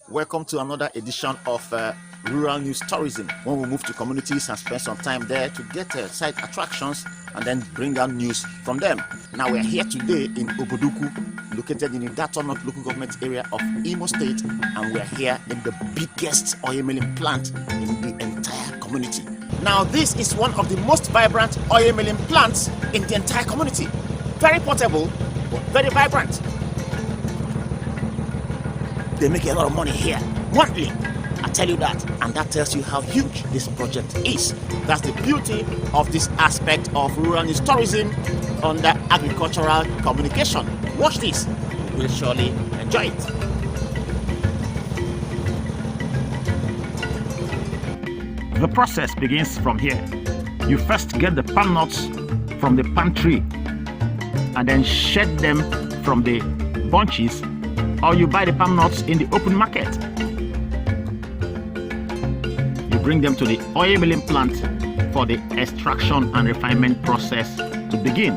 Welcome to another edition of Rural News Tourism, when we move to communities and spend some time there to get site attractions and then bring out news from them. Now we're here today in Oboduku, located in the Daton local government area of Imo State, and we're here in the biggest oil milling plant in the entire community. Now this is one of the most vibrant oil milling plants in the entire community. Very portable, but very vibrant. They make a lot of money here monthly, I tell you that, and that tells you how huge this project is. That's the beauty of this aspect of rural news tourism under agricultural communication. Watch this, you will surely enjoy it. The process begins from here. You first get the palm nuts from the palm tree and then shed them from the bunches, or you buy the palm nuts in the open market. You bring them to the oil milling plant for the extraction and refinement process to begin.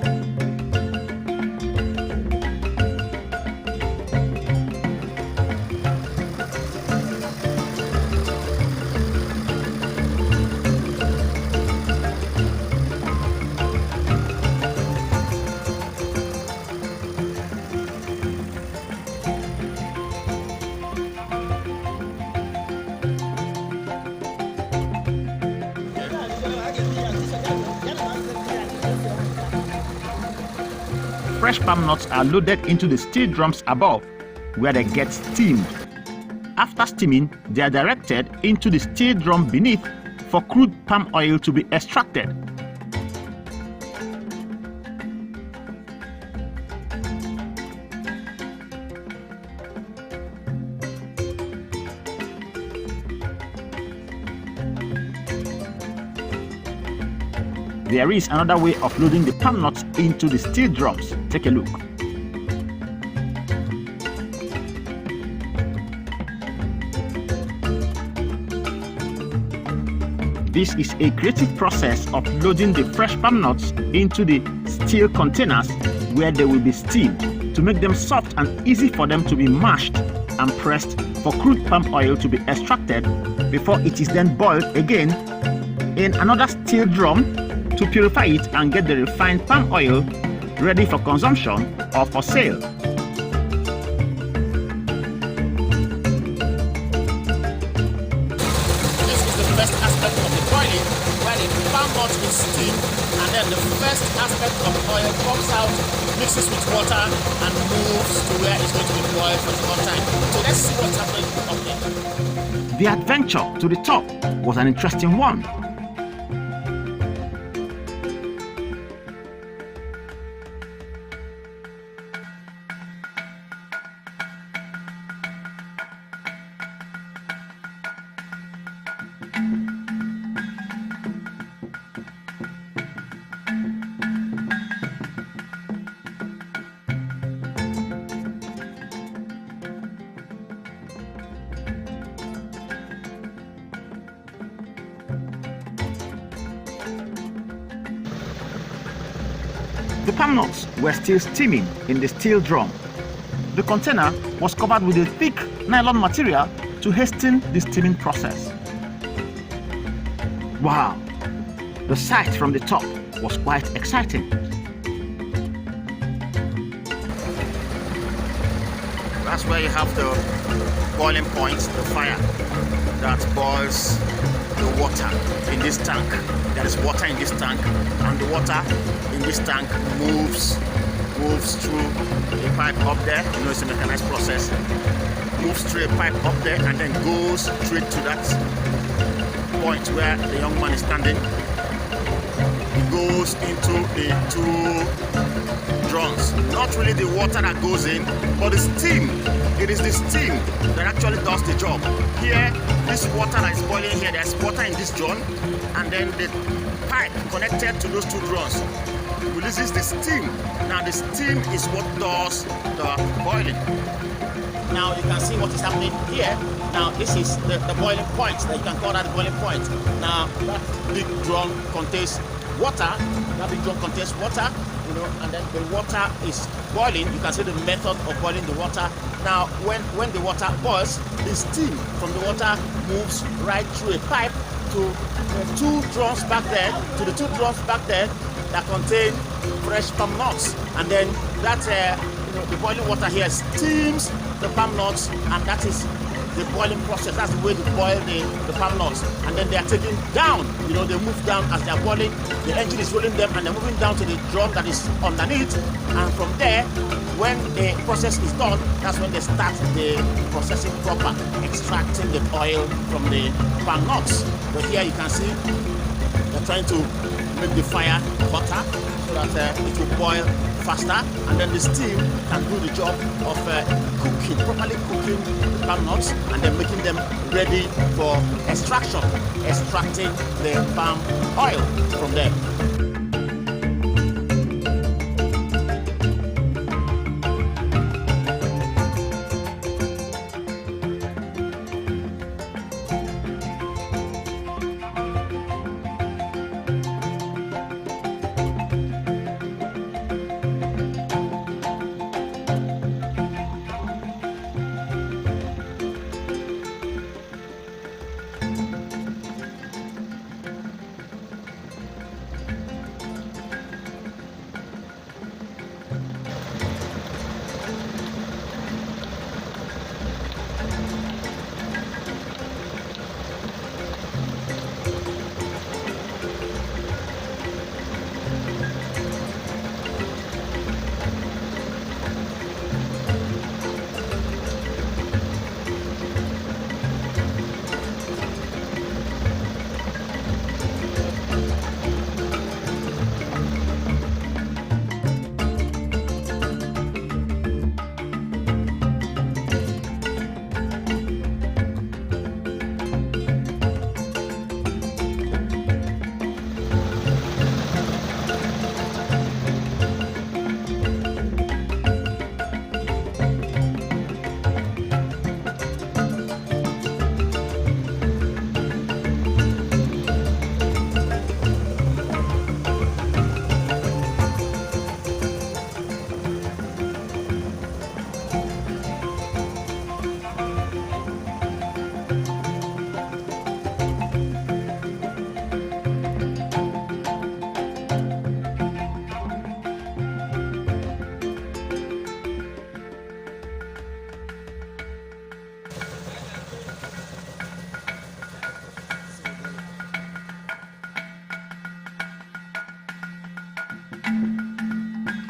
Fresh palm nuts are loaded into the steel drums above, where they get steamed. After steaming, they are directed into the steel drum beneath for crude palm oil to be extracted. There is another way of loading the palm nuts into the steel drums. Take a look. This is a creative process of loading the fresh palm nuts into the steel containers where they will be steamed to make them soft and easy for them to be mashed and pressed for crude palm oil to be extracted before it is then boiled again in another steel drum to purify it and get the refined palm oil ready for consumption or for sale. This is the first aspect of the boiling, where the palm nut is steamed, and then the first aspect of the oil comes out, mixes with water, and moves to where it's going to be boiled for some time. So let's see what's happening up there. The adventure to the top was an interesting one. The palm nuts were still steaming in the steel drum. The container was covered with a thick nylon material to hasten the steaming process. Wow! The sight from the top was quite exciting. That's where you have the boiling point, the fire that boils the water in this tank. There is water in this tank, and the water in this tank moves through a pipe up there. You know, it's a mechanized process. Moves through a pipe up there and then goes straight to that point where the young man is standing. It goes into the two drums. Not really the water that goes in, but the steam. It is the steam that actually does the job. Here, this water that is boiling here, there's water in this drum, and then the pipe connected to those two drums releases the steam. Now the steam is what does the boiling. Now you can see what is happening here. Now this is the boiling point. That you can call that the boiling point. Now that big drum contains water. That big drum contains water. and then the water is boiling. You can see the method of boiling the water. Now, when the water boils, the steam from the water moves right through a pipe to the two drums back there, that contain fresh palm nuts, and then that the boiling water here steams the palm nuts, and that is the boiling process. That's the way to boil the palm nuts, and then they are taken down. They move down as they are boiling. The engine is rolling them, and they're moving down to the drum that is underneath, and from there, when the process is done, that's when they start the processing proper, extracting the oil from the palm nuts. But here you can see they're trying to make the fire hotter so that it will boil faster, and then the steam can do the job of properly cooking the palm nuts, and then making them ready for extracting the palm oil from them.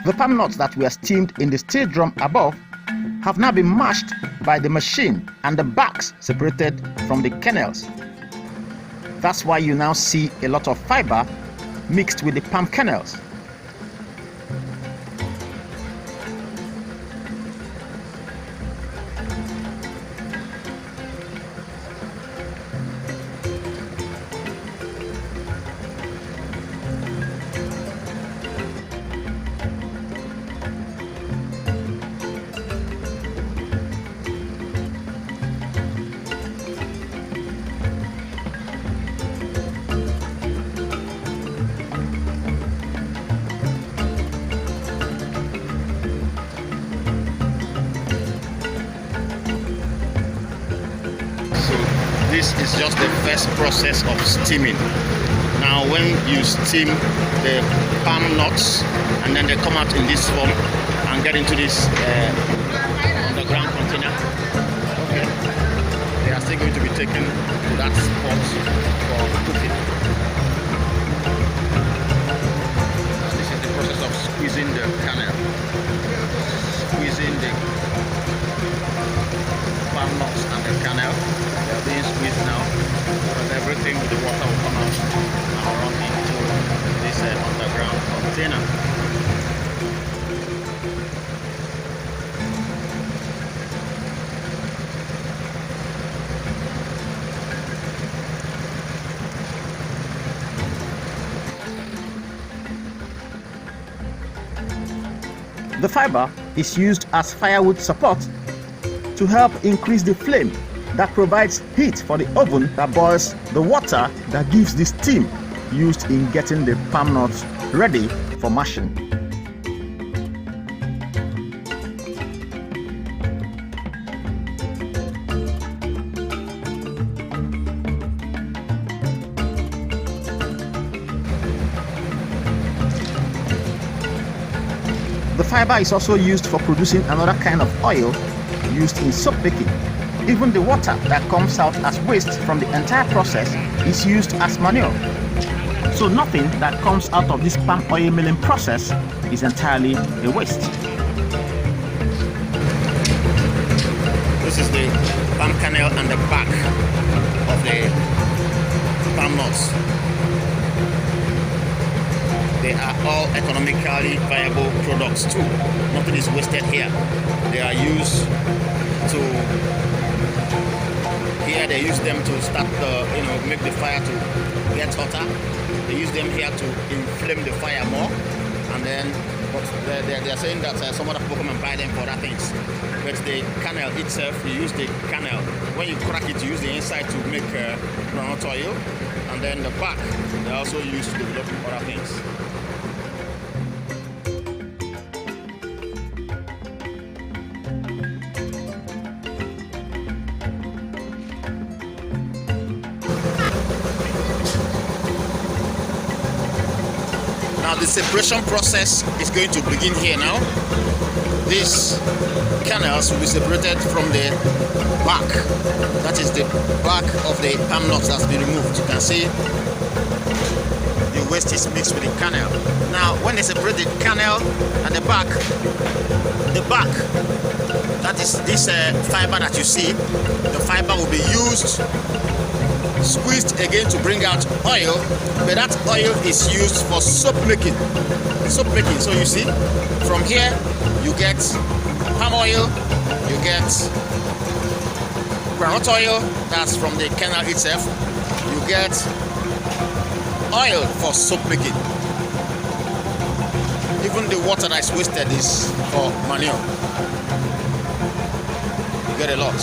The palm nuts that were steamed in the steel drum above have now been mashed by the machine, and the backs separated from the kernels. That's why you now see a lot of fiber mixed with the palm kernels. This is just the first process of steaming. Now when you steam the palm nuts, and then they come out in this form and get into this underground container, okay, they are still going to be taken to that spot for cooking. This is the process of squeezing the kernel, squeezing the palm nuts and the kernel. They are being squeezed now, because everything with the water will come out and run into this underground container. The fiber is used as firewood support to help increase the flame that provides heat for the oven that boils the water that gives the steam used in getting the palm nuts ready for mashing. fiber is also used for producing another kind of oil used in soap making. Even the water that comes out as waste from the entire process is used as manure. So nothing that comes out of this palm oil milling process is entirely a waste. This is the palm kernel and the back of the palm nuts. They are all economically viable products too. Nothing is wasted here. They are used to, here they use them to start the, make the fire to get hotter. They use them here to inflame the fire more. And then, but they are saying that some other people come and buy them for other things. But the kernel itself, you use the kernel. When you crack it, you use the inside to make groundnut oil. And then the back, they also use to develop other things. Now the separation process is going to begin here now. These kernels will be separated from the back. That is the back of the palm nuts that's been removed. You can see the waste is mixed with the kernel. Now when they separate the kernel and the back, that is this fiber that you see, the fiber will be used, squeezed again to bring out oil, but that oil is used for soap making. So you see, from here you get palm oil, you get groundnut oil, that's from the kernel itself, you get oil for soap making. Even the water that is wasted is for manure. You get a lot.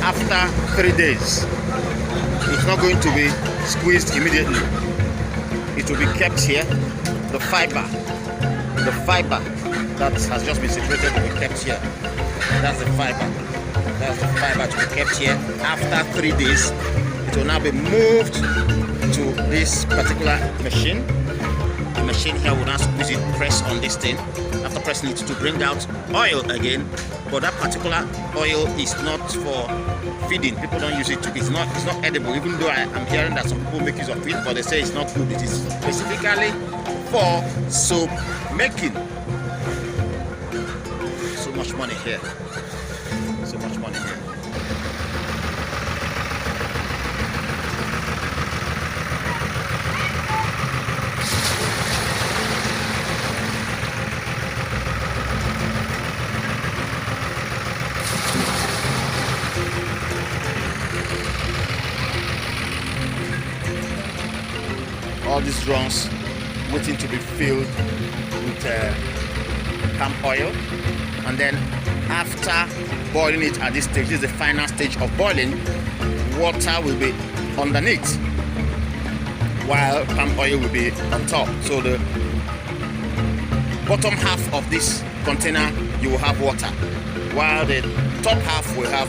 After 3 days, it's not going to be squeezed immediately. It will be kept here. The fiber that has just been separated will be kept here. That's the fiber to be kept here. After 3 days, it will now be moved to this particular machine. The machine here will now squeeze it, press on this thing. After pressing it to bring out oil again, but that particular oil is not for feeding. People don't use it to, it's not edible, even though I am hearing that some people make use of it, but they say it's not good. It is specifically for soap making. So much money here. So much money here. All these drums waiting to be filled with palm oil, and then after boiling it at this stage, this is the final stage of boiling, water will be underneath while palm oil will be on top. So the bottom half of this container you will have water, while the top half will have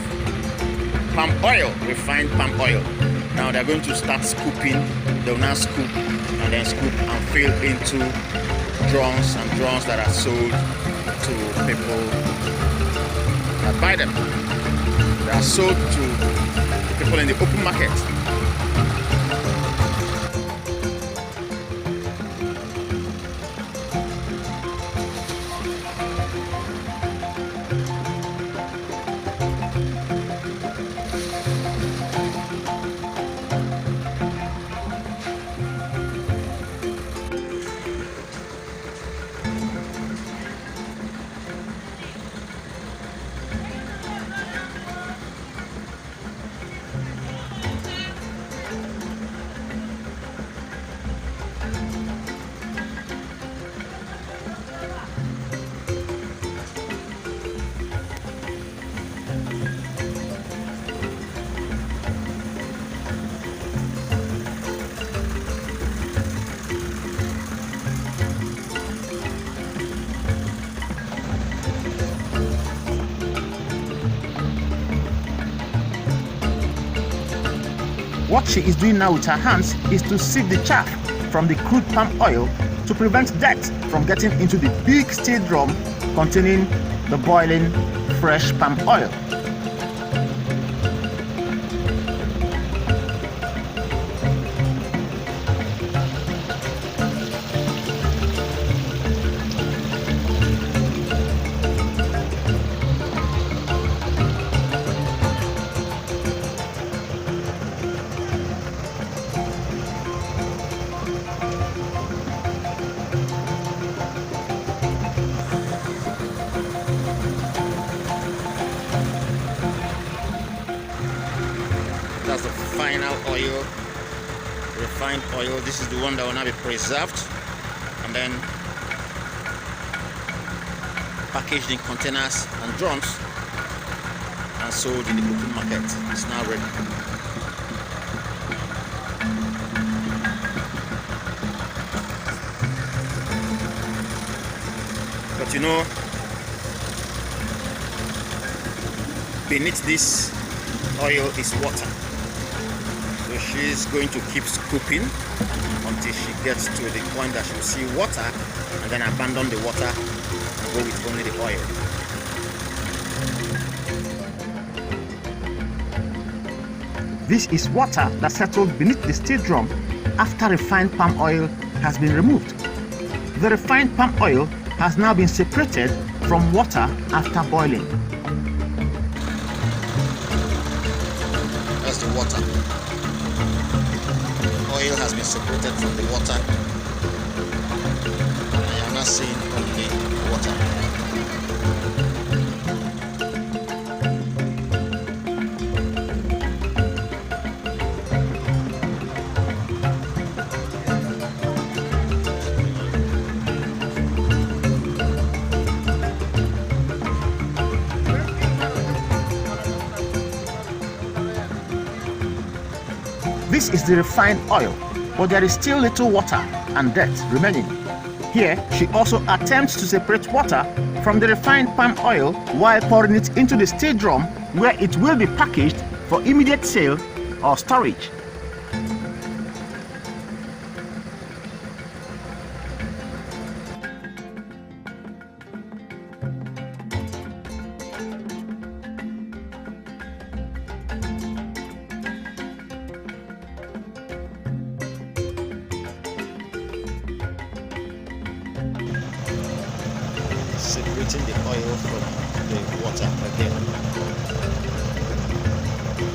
palm oil, refined palm oil. Now they're going to start scooping. They'll now scoop and then scoop and fill into drums and drums that are sold to people that buy them. They are sold to people in the open market. What she is doing now with her hands is to sieve the chaff from the crude palm oil to prevent dirt from getting into the big steel drum containing the boiling fresh palm oil. That's the final oil, refined oil. This is the one that will now be preserved and then packaged in containers and drums and sold in the open market. It's now ready. But you know, beneath this oil is water. So she's going to keep scooping until she gets to the point that she'll see water and then abandon the water and go with only the oil. This is water that settled beneath the steel drum after refined palm oil has been removed. The refined palm oil has now been separated from water after boiling. That's the water. Oil has been separated from the water. I am not seeing only water. This is the refined oil, but there is still little water and dirt remaining. Here, she also attempts to separate water from the refined palm oil while pouring it into the steel drum where it will be packaged for immediate sale or storage. Separating the oil from the water again.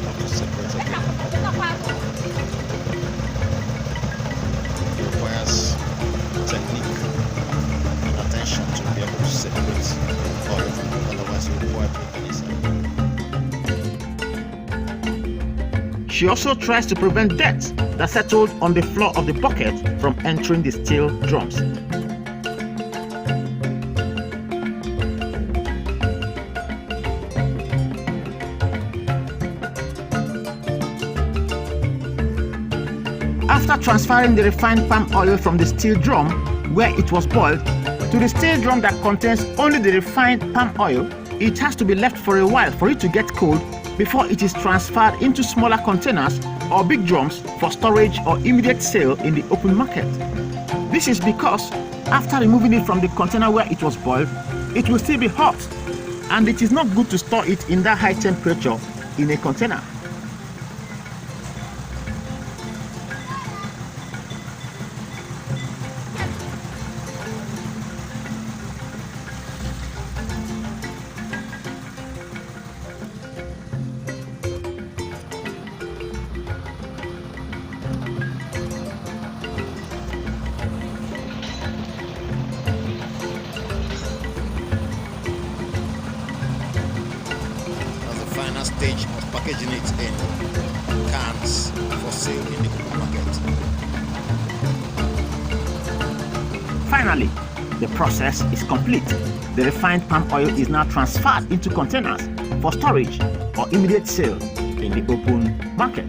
Have to separate again. It requires technique and attention to be able to separate oil, otherwise you will pour it. She also tries to prevent dirt that settled on the floor of the bucket from entering the steel drums. After transferring the refined palm oil from the steel drum where it was boiled to the steel drum that contains only the refined palm oil, it has to be left for a while for it to get cold before it is transferred into smaller containers or big drums for storage or immediate sale in the open market. This is because after removing it from the container where it was boiled, it will still be hot, and it is not good to store it in that high temperature in a container. Final stage of packaging it in cans for sale in the open market. Finally, the process is complete. The refined palm oil is now transferred into containers for storage or immediate sale in the open market.